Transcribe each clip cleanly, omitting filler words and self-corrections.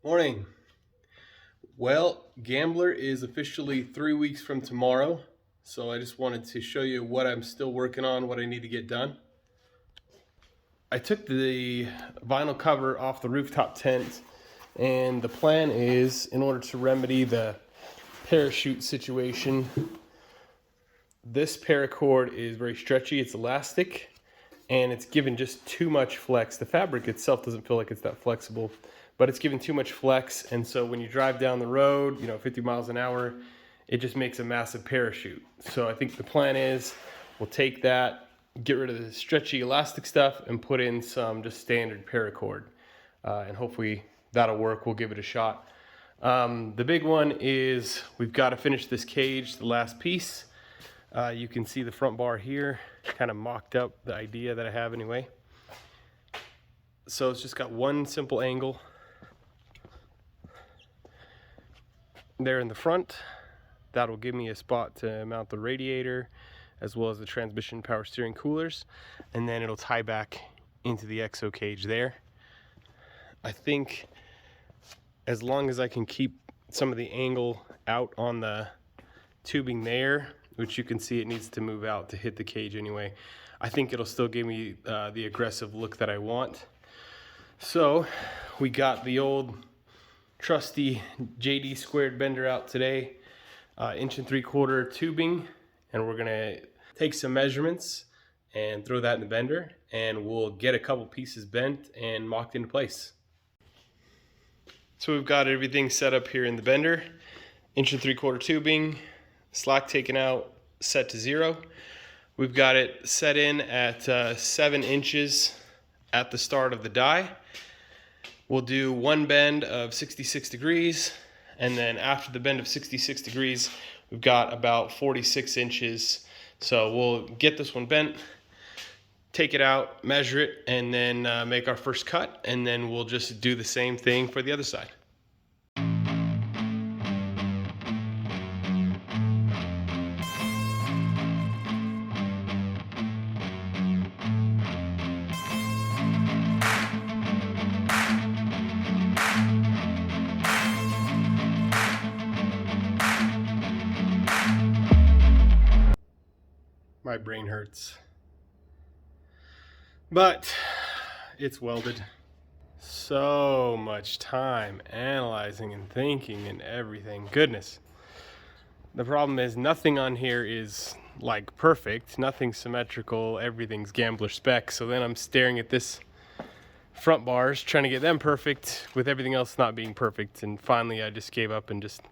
Morning. Well, Gambler is officially 3 weeks from tomorrow, so I just wanted to show you what I'm still working on, what I need to get done. I took the vinyl cover off the rooftop tent, and the plan is, in order to remedy the parachute situation, this paracord is very stretchy, it's elastic, and it's given just too much flex. The fabric itself doesn't feel like it's that flexible, but it's given too much flex, and so when you drive down the road, 50 miles an hour, it just makes a massive parachute. So I think the plan is we'll take that, get rid of the stretchy elastic stuff, and put in some just standard paracord, and hopefully that'll work. We'll give it a shot. The big one is we've got to finish this cage, the last piece. You can see the front bar here, kind of mocked up the idea that I have anyway. So it's just got one simple angle there in the front. That'll give me a spot to mount the radiator as well as the transmission, power steering, coolers, and then it'll tie back into the Exo Cage there. I think as long as I can keep some of the angle out on the tubing there, which you can see it needs to move out to hit the cage anyway, I think it'll still give me the aggressive look that I want. So we got the old trusty JD squared bender out today, 1.75 inch tubing, and we're gonna take some measurements and throw that in the bender, and we'll get a couple pieces bent and mocked into place. So we've got everything set up here in the bender, 1.75 inch tubing, slack taken out, set to 0. We've got it set in at 7 inches at the start of the die. We'll do one bend of 66 degrees, and then after the bend of 66 degrees, we've got about 46 inches. So we'll get this one bent, take it out, measure it, and then make our first cut, and then we'll just do the same thing for the other side. My brain hurts, but it's welded. So much time analyzing and thinking and everything. Goodness. The problem is nothing on here is like perfect, nothing's symmetrical, everything's Gambler spec. So then I'm staring at this front bars, trying to get them perfect with everything else not being perfect. And finally I just gave up and just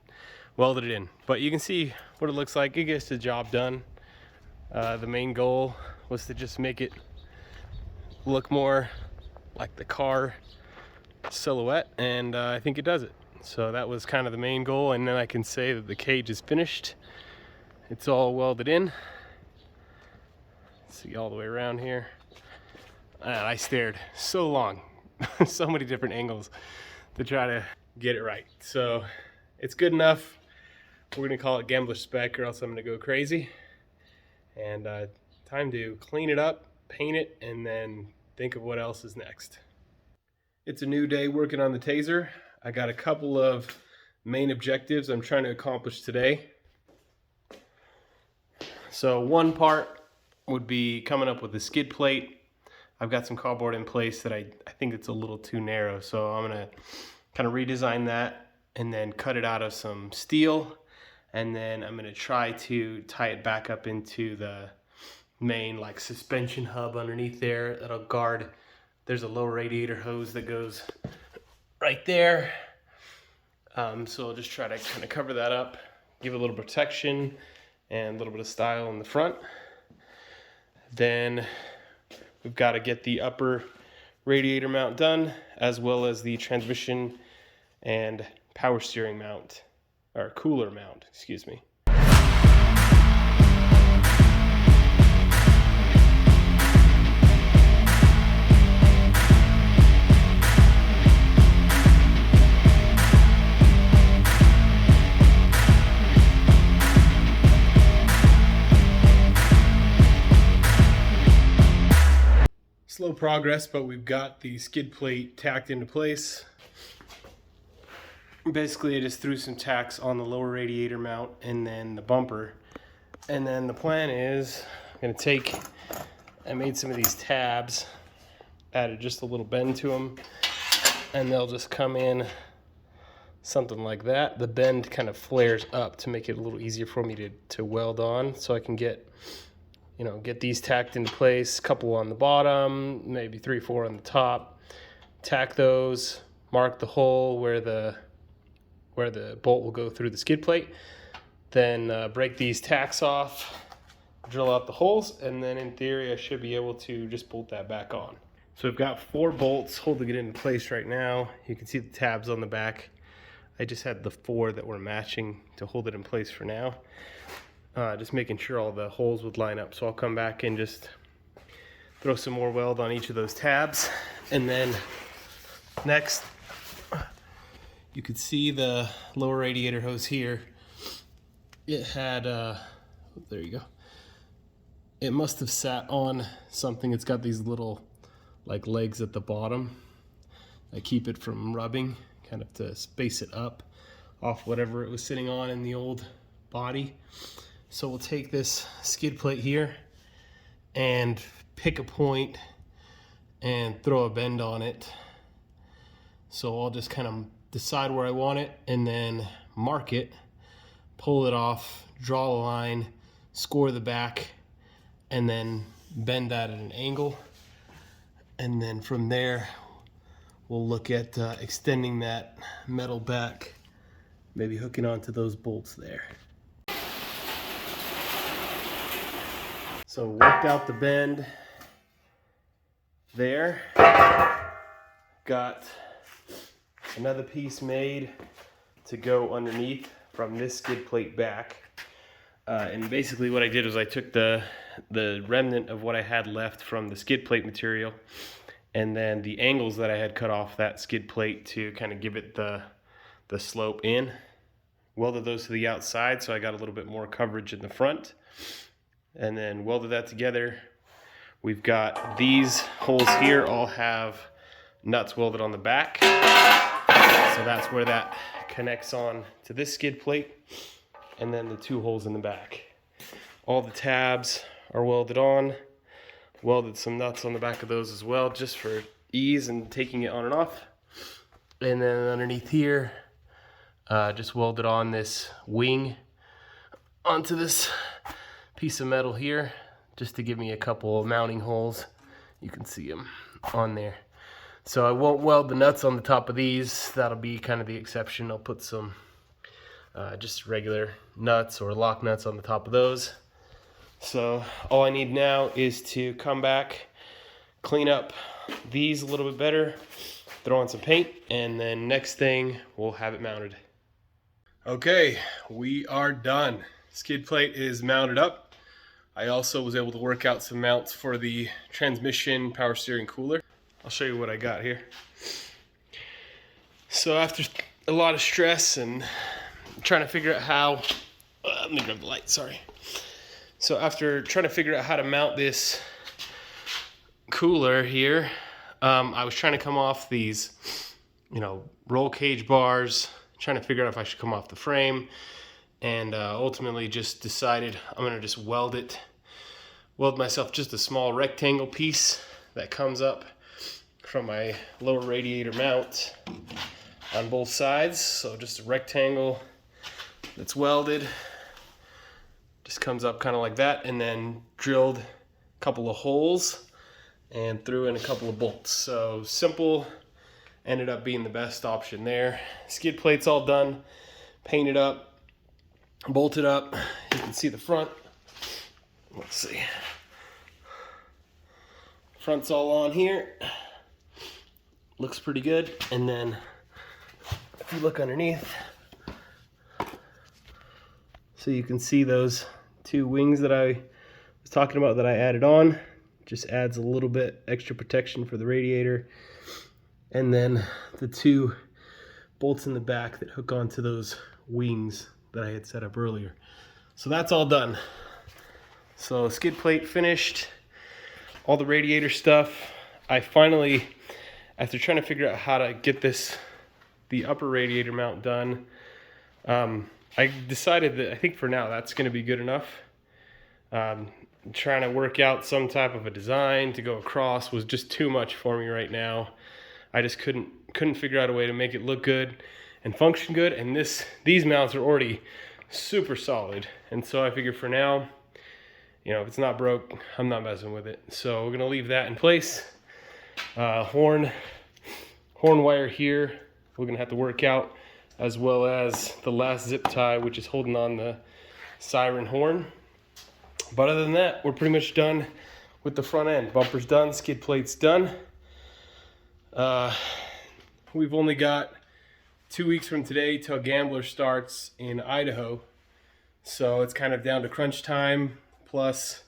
welded it in. But you can see what it looks like. It gets the job done. The main goal was to just make it look more like the car silhouette, and I think it does it. So that was kind of the main goal, and then I can say that the cage is finished. It's all welded in. See all the way around here. And I stared so long, so many different angles to try to get it right. So it's good enough. We're gonna call it Gambler spec, or else I'm gonna go crazy. And time to clean it up, paint it, and then think of what else is next. It's a new day working on the TAZR. I got a couple of main objectives I'm trying to accomplish today. So one part would be coming up with a skid plate. I've got some cardboard in place that I think it's a little too narrow, so I'm gonna kind of redesign that and then cut it out of some steel. And then I'm gonna try to tie it back up into the main like suspension hub underneath there that'll guard. There's a low radiator hose that goes right there. So I'll just try to kind of cover that up, give it a little protection and a little bit of style in the front. Then we've got to get the upper radiator mount done, as well as the transmission and power steering mount. Or cooler mount, excuse me. Slow progress, but we've got the skid plate tacked into place. basically I just threw some tacks on the lower radiator mount and then the bumper. And then the plan is I'm gonna I made some of these tabs, added just a little bend to them, and they'll just come in something like that. The bend kind of flares up to make it a little easier for me to weld on, so I can get these tacked into place, a couple on the bottom, maybe 3 or 4 on the top, tack those, mark the hole where the bolt will go through the skid plate, then break these tacks off, drill out the holes, and then in theory I should be able to just bolt that back on. So I've got 4 bolts holding it into place right now. You can see the tabs on the back. I just had the 4 that were matching to hold it in place for now. Just making sure all the holes would line up. So I'll come back and just throw some more weld on each of those tabs. And then next, you could see the lower radiator hose here. It had, there you go. It must have sat on something. It's got these little like legs at the bottom that keep it from rubbing, kind of to space it up off whatever it was sitting on in the old body. So we'll take this skid plate here and pick a point and throw a bend on it. So I'll just kind of decide where I want it and then mark it, pull it off, draw a line, score the back, and then bend that at an angle. And then from there, we'll look at extending that metal back, maybe hooking onto those bolts there. So worked out the bend there. Got another piece made to go underneath from this skid plate back. And basically what I did was I took the remnant of what I had left from the skid plate material and then the angles that I had cut off that skid plate to kind of give it the slope in. Welded those to the outside so I got a little bit more coverage in the front. And then welded that together. We've got these holes here all have nuts welded on the back. So that's where that connects on to this skid plate. And then the 2 holes in the back. All the tabs are welded on. Welded some nuts on the back of those as well, just for ease and taking it on and off. And then underneath here, just welded on this wing onto this piece of metal here, just to give me a couple of mounting holes. You can see them on there. So I won't weld the nuts on the top of these. That'll be kind of the exception. I'll put some just regular nuts or lock nuts on the top of those. So all I need now is to come back, clean up these a little bit better, throw on some paint, and then next thing we'll have it mounted. Okay, we are done. Skid plate is mounted up. I also was able to work out some mounts for the transmission power steering cooler. I'll show you what I got here. So after a lot of stress and trying to figure out how, let me grab the light, sorry. So after trying to figure out how to mount this cooler here, I was trying to come off these, roll cage bars, trying to figure out if I should come off the frame, and ultimately just decided I'm gonna just weld myself just a small rectangle piece that comes up from my lower radiator mount on both sides. So just a rectangle that's welded, just comes up kind of like that, and then drilled a couple of holes and threw in a couple of bolts. So simple, ended up being the best option there. Skid plate's all done, painted up, bolted up. You can see the front. Let's see. Front's all on here. Looks pretty good. And then if you look underneath, so you can see those 2 wings that I was talking about that I added on. Just adds a little bit extra protection for the radiator. And then the 2 bolts in the back that hook onto those wings that I had set up earlier. So that's all done. So skid plate finished, all the radiator stuff. I finally, after trying to figure out how to get this the upper radiator mount done. I decided that I think for now that's going to be good enough. Trying to work out some type of a design to go across was just too much for me right now. I just couldn't figure out a way to make it look good and function good, and these mounts are already super solid, and so I figured for now, you know, if it's not broke, I'm not messing with it. So we're gonna leave that in place. Horn wire here we're gonna have to work out, as well as the last zip tie, which is holding on the siren horn. But other than that, we're pretty much done with the front end. Bumper's done, skid plate's done. We've only got 2 weeks from today till Gambler starts in Idaho. So it's kind of down to crunch time, plus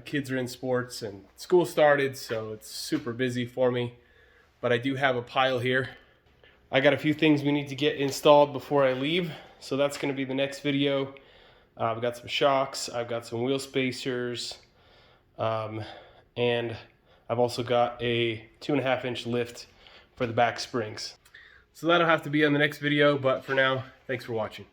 kids are in sports and school started, so it's super busy for me. But I do have a pile here. I got a few things we need to get installed before I leave, so that's gonna be the next video. I've got some shocks, I've got some wheel spacers, and I've also got a 2.5-inch lift for the back springs. So that'll have to be on the next video, but for now, thanks for watching.